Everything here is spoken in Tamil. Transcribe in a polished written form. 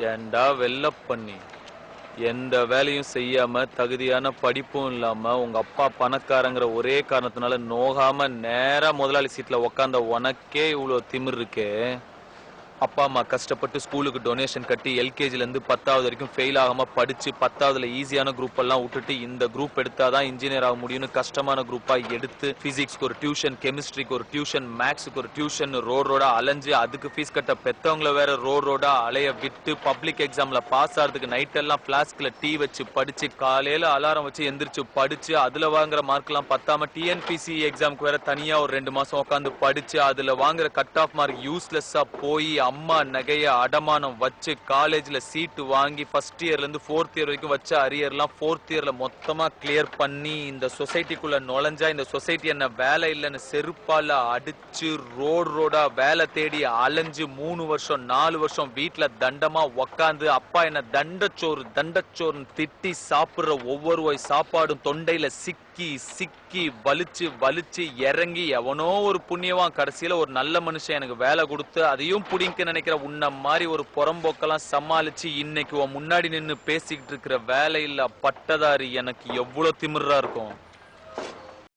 ஏண்டா வெள்ள பண்ணி எந்த வேலையும் செய்யாம தகுதியான படிப்பும் இல்லாம உங்க அப்பா பணக்காரங்கிற ஒரே காரணத்தினால நோகாம நேரா முதலாளி சீட்ல உக்காந்த உனக்கே இவ்வளவு திமிர் இருக்கே. அப்பா அம்மா கஷ்டப்பட்டு ஸ்கூலுக்கு டொனேஷன் கட்டி எல்கேஜில இருந்து 10வது வரைக்கும் ஃபெயில் ஆகாம படிச்சு 10வதுல ஈஸியான குரூப் எல்லாம் விட்டுட்டு இந்த குரூப் எடுத்தாதான் இன்ஜினியர் ஆக முடியும்னு கஷ்டமான குரூப்பா எடுத்து பிசிக்ஸ்க்கு ஒரு டியூஷன், கெமிஸ்ட்ரிக்கு ஒரு டியூஷன், மேக்ஸுக்கு ஒரு டியூஷன் ரோடா அலைஞ்சு அதுக்கு ஃபீஸ் கட்ட பெத்தவங்கள வேற ரோடா அலைய விட்டு பப்ளிக் எக்ஸாம்ல பாஸ் ஆறதுக்கு நைட் எல்லாம் பிளாஸ்க்ல டீ வச்சு படிச்சு காலையில அலாரம் வச்சு எந்திரிச்சு படிச்சு அதுல வாங்குற மார்க் எல்லாம் பத்தாம டிஎன்பிசி எக்ஸாம்க்கு வேற தனியா ஒரு 2 மாசம் உட்காந்து படிச்சு அதுல வாங்குற கட் ஆஃப் மார்க் யூஸ்லெஸ்ஸா போய் அம்மா நகைய அடமானம் வச்சு காலேஜ்ல சீட்டு வாங்கி ஃபர்ஸ்ட் இயர்ல இருந்து 4th இயர் வரைக்கும் வச்ச அரியர்லாம் 4th இயர்ல மொத்தமா கிளியர் பண்ணி இந்த சொசைட்டிக்குள்ள நுழைஞ்சா இந்த சொசைட்டி என்ன வேலை இல்லைன்னு செருப்பால அடிச்சு ரோடா வேலை தேடி அலைஞ்சு 3 வருஷம் 4 வருஷம் வீட்டுல தண்டமா உக்காந்து அப்பா என்ன தண்டச்சோறுன்னு திட்டி சாப்பிடுற ஒவ்வொரு வாய் சாப்பாடும் தொண்டையில சிக்கி வலிச்சு இறங்கி எவனோ ஒரு புண்ணியவான் கடைசியில ஒரு நல்ல மனுஷன் எனக்கு வேலை கொடுத்து அதையும் புடிங்க நினைக்கிற உன்ன மாதிரி ஒரு புறம்போக்கெல்லாம் சமாளிச்சு இன்னைக்கு உன் முன்னாடி நின்னு பேசிக்கிட்டு இருக்கிற வேலையில்லா பட்டதாரி எனக்கு எவ்வளவு திமிரா இருக்கும்.